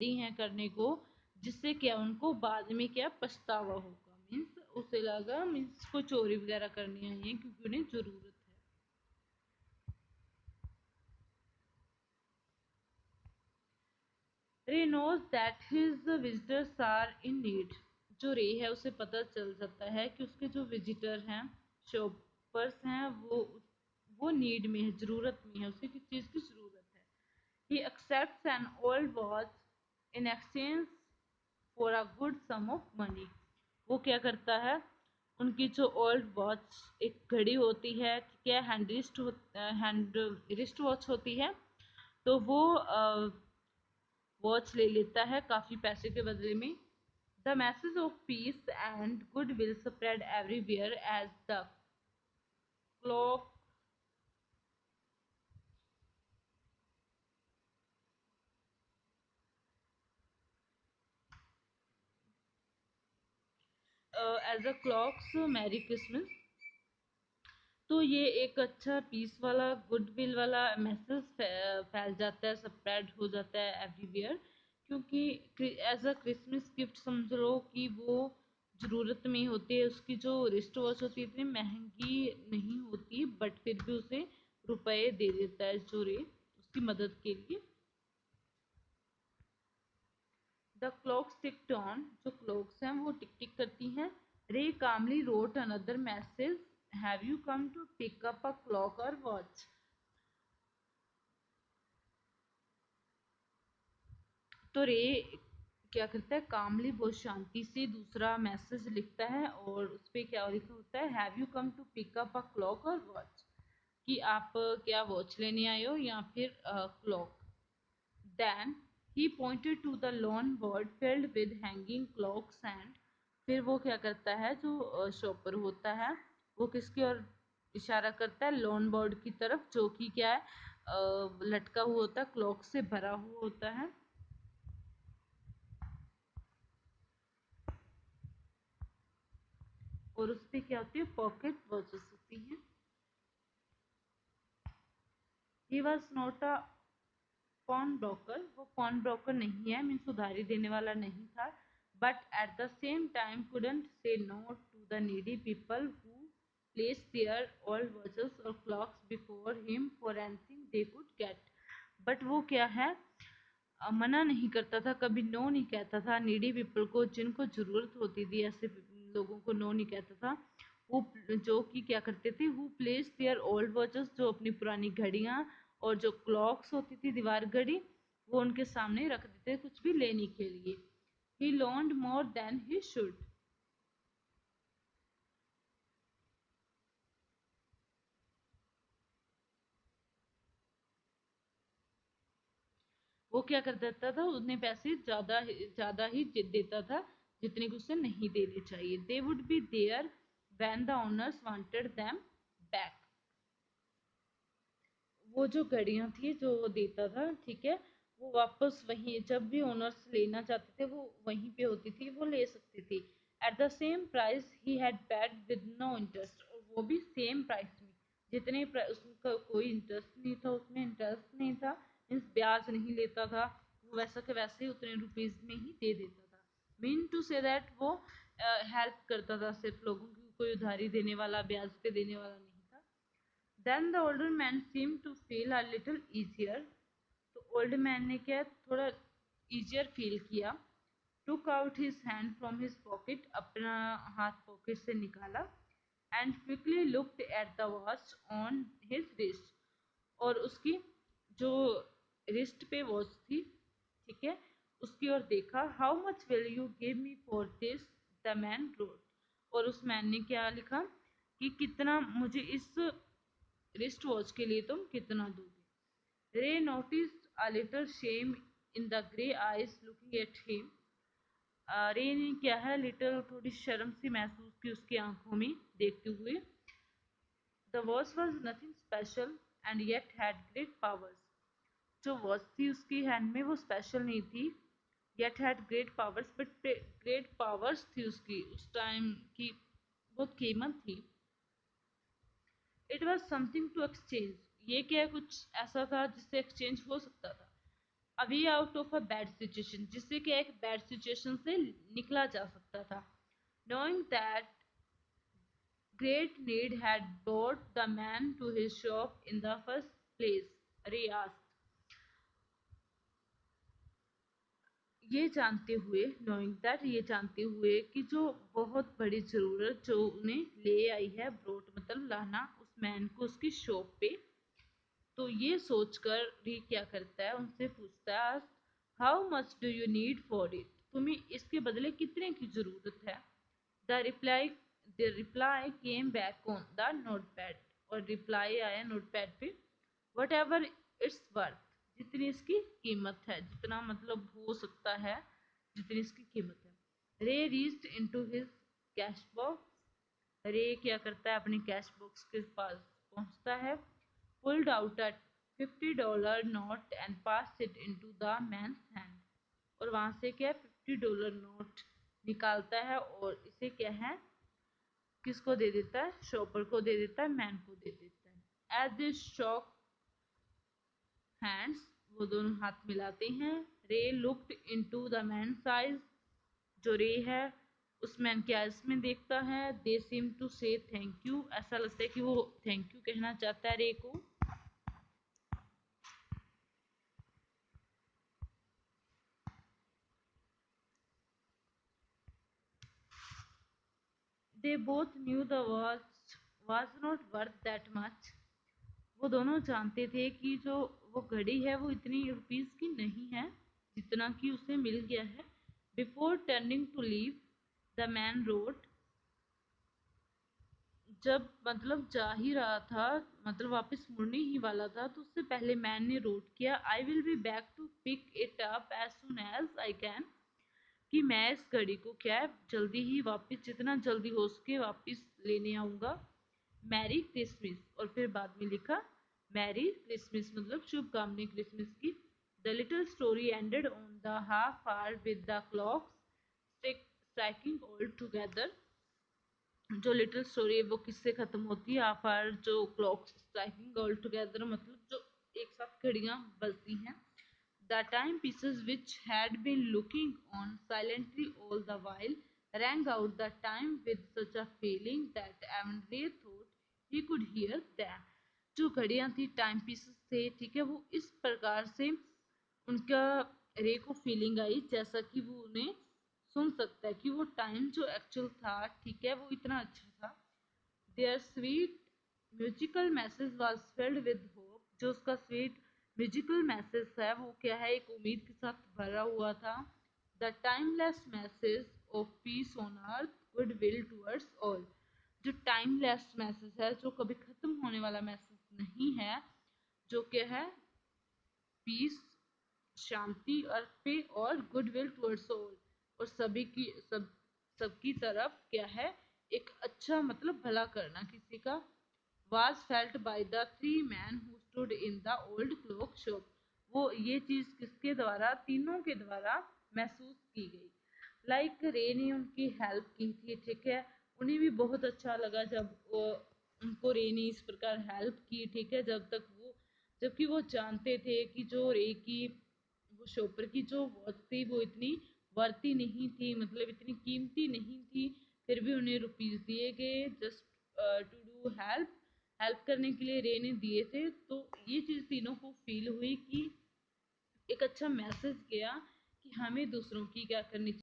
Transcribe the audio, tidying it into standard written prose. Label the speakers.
Speaker 1: दी हैं करने को, जिससे क्या उनको बाद में क्या पछतावा होगा। मीन्स उसे लगा मीन्स को चोरी वगैरह करनी आई है क्योंकि उन्हें जरूरत है। Ray knows that his visitors are in need. जो रे है उसे पता चल जाता है कि उसके जो विजिटर हैं, शॉपर्स हैं, वो नीड में है, जरूरत में है, उसे किस चीज की जरूरत है। He accepts an old watch in exchange for a good sum of money. वो क्या करता है, उनकी जो ओल्ड वॉच, एक घड़ी होती है, ठीक है, हैंड रिस्ट वॉच होती है, तो वो वॉच ले लेता है काफी पैसे के बदले में। The message of peace and good will spread everywhere as the clock as a clocks merry Christmas. तो ये एक अच्छा पीस वाला, गुडविल वाला मैसेज फैल जाता है, स्प्रेड हो जाता है एवरीवेयर, क्योंकि एज अ क्रिसमस गिफ्ट समझ लो कि वो ज़रूरत में होती है। उसकी जो रिस्ट वॉच होती है इतनी महंगी नहीं होती, बट फिर भी उसे रुपए दे देता है जो रे उसकी मदद के लिए। The clocks ticked on. जो क्लॉक्स हैं वो टिक टिक करती हैं। रे कामली wrote another message, have you come to pick up a clock और वॉच। तो रे क्या करता है, कामली बहुत शांति से दूसरा मैसेज लिखता है और उस पर क्या लिखा होता है, have you come to pick up a clock और वॉच, कि आप क्या वॉच लेने आए हो या फिर clock. Then he pointed to the long board filled with hanging clocks and. फिर वो क्या करता है, जो शॉपर होता है वो किसकी ओर इशारा करता है, लॉन बोर्ड की तरफ, जो कि क्या है, लटका हुआ होता है, क्लॉक से भरा हुआ होता है। और उस पे क्या होती है, पॉकेट वॉचेस होती हैं। He was not a pawn broker. वो पॉन ब्रोकर नहीं है, मीन्स उधारी देने वाला नहीं था, but at the same time couldn't say no to the needy people who placed their old watches or clocks before him for anything they could get। But वो क्या है, मना नहीं करता था, कभी नो नहीं कहता था नीडी पीपल को, जिनको जरूरत होती थी, ऐसे लोगों को नो नहीं कहता था। वो जो कि क्या करते थे, who plays their old watches, जो अपनी पुरानी घड़ियां और जो क्लॉक्स होती थी दीवार घड़ी, वो उनके सामने रख देते कुछ भी लेने के लिए। He loaned more than he should. वो क्या कर देता था, उतने पैसे ज्यादा ही देता था जितने को उसे नहीं देने चाहिए। They would be there when the owners wanted them back. वो जो घड़ियां थी जो वो देता था, ठीक है, वो वापस वहीं, जब भी ओनर्स लेना चाहते थे वो वहीं पे होती थी, वो ले सकती थी। At the same price he had paid with no interest. और वो भी सेम प्राइस में, जितने उसका कोई इंटरेस्ट नहीं था, उसमें इंटरेस्ट नहीं था, मीन्स ब्याज नहीं लेता था, वो वैसा के वैसे ही उतने रुपीज में ही दे देता था। मीन टू से दैट वो हेल्प करता था सिर्फ लोगों की, कोई उधारी देने वाला, ब्याज पे देने वाला नहीं था। Then the older man seemed to feel a little easier। तो ओल्ड मैन ने क्या थोड़ा easier फील किया। took out his hand from his pocket, अपना हाथ पॉकेट से निकाला, and quickly looked at the watch on his wrist। और उसकी जो रिस्ट पे वॉच थी, ठीक है, उसकी ओर देखा। How much will you give me for this, the main road. और उस मैन ने क्या लिखा कि कितना मुझे इस रिस्ट वॉच के लिए तुम कितना दोगे। रे notice a little shame in the grey eyes looking at him. रे ने क्या है, लिटिल थोड़ी शर्म सी महसूस की उसकी आंखों में देखते हुए। The watch was nothing special and yet had great powers. जो वॉच थी उसकी हैंड में वो स्पेशल नहीं थी, yet had great powers, but great powers थी उसकी उस टाइम की, बहुत कीमत थी। It was something to exchange. ये क्या कुछ ऐसा था जिससे एक्सचेंज हो सकता था। A way out of a bad situation, जिससे कि एक बैड सिचुएशन से निकला जा सकता था। Knowing that great need had brought the man to his shop in the first place, Ray asked. ये जानते हुए, knowing that, ये जानते हुए कि जो बहुत बड़ी जरूरत जो उन्हें ले आई है, brought मतलब लाना, उस मैन को उसकी शॉप पे, तो ये सोचकर री क्या करता है, उनसे पूछता है, how much do you need for it, तुम्हें इसके बदले कितने की जरूरत है। The reply the reply came back on the notepad, और रिप्लाई आया नोटपैड पे, वट एवर इट्स वर्थ, जितनी इसकी कीमत है, जितना मतलब हो सकता है, जितनी इसकी कीमत है। रे reached into his cash box, रे क्या करता है, अपने कैश बॉक्स के पास पहुंचता है, pulled out a $50 note and passed it into the man's hand, और वहां से क्या $50 नोट निकालता है और इसे क्या है, किसको दे देता है, शॉपर को दे देता है, मैन को दे देता है। एज दिस शॉक हैंड्स, वो दोनों हाथ मिलाते हैं। Ray looked into the man's eyes, जो रे है उस मैन के आइज में देखता है। दे सीम टू से थैंक यू, ऐसा लगता है कि वो थैंक यू कहना चाहता है रे को। They both knew the was not worth that much. वो दोनों जानते थे कि जो वो घड़ी है वो इतनी रुपीस की नहीं है जितना कि उसे मिल गया है। Before turning to leave, the man wrote, जब मतलब जा ही रहा था, मतलब वापस मुड़ने ही वाला था, तो उससे पहले मैन ने रोट किया, I will be back to pick it up as soon as I can, कि मैं इस घड़ी को क्या है जल्दी ही वापस, जितना जल्दी हो सके वापस लेने आऊँगा। मैरी क्रिसमस, और फिर बाद में लिखा मैरी क्रिसमस, मतलब शुभकामनाएं क्रिसमस की। The little story ended on the half hour with the clocks striking all together. जो लिटिल स्टोरी है वो किससे खत्म होती है, हाफ आवर जो क्लॉक्स स्ट्राइकिंग ऑल टुगेदर, मतलब जो एक साथ घड़ियां बजती हैं। The timepieces, which had been looking on silently all the while, rang out the time with such a feeling that even Ray thought he could hear them. जो घड़ियां थी, टाइम पीसेस थे, ठीक है, वो इस प्रकार से उनका रे को फीलिंग आई जैसा कि वो उन्हें सुन सकता है, कि वो टाइम जो एक्चुअल था, ठीक है, वो इतना अच्छा था। Their sweet musical message was filled with hope, जो उसका स्वीट म्यूजिकल मैसेज है वो क्या है, एक उम्मीद के साथ भरा हुआ था। The timeless message of piece on earth, good will towards all, जो टाइमलेस मैसेज है, जो कभी खत्म होने वाला मैसेज नहीं है, जो क्या है, पीस, शांति अर्थ पे, और गुडविल टुवर्ड्स ऑल, और सभी की सबकी तरफ क्या है, एक अच्छा मतलब भला करना किसी का। was felt by the three men who stood in the old clock shop, वो ये चीज किसके द्वारा, तीनों के द्वारा महसूस की गई। लाइक रे ने उनकी हेल्प की थी, ठीक है, उन्हें भी बहुत अच्छा लगा जब वो उनको रे ने इस प्रकार हेल्प की, ठीक है, जबकि वो जानते थे कि जो रे की वो शॉपर की जो वॉच थी वो इतनी वर्ती नहीं थी, मतलब इतनी कीमती नहीं थी, फिर भी उन्हें रुपीस दिए गए just to do help, help करने के लिए रे ने दिए थे। तो ये चीज़ तीनों को फील हुई कि एक अच्छा मैसेज गया कि हमें दूसरों की क्या करनी चाहिए।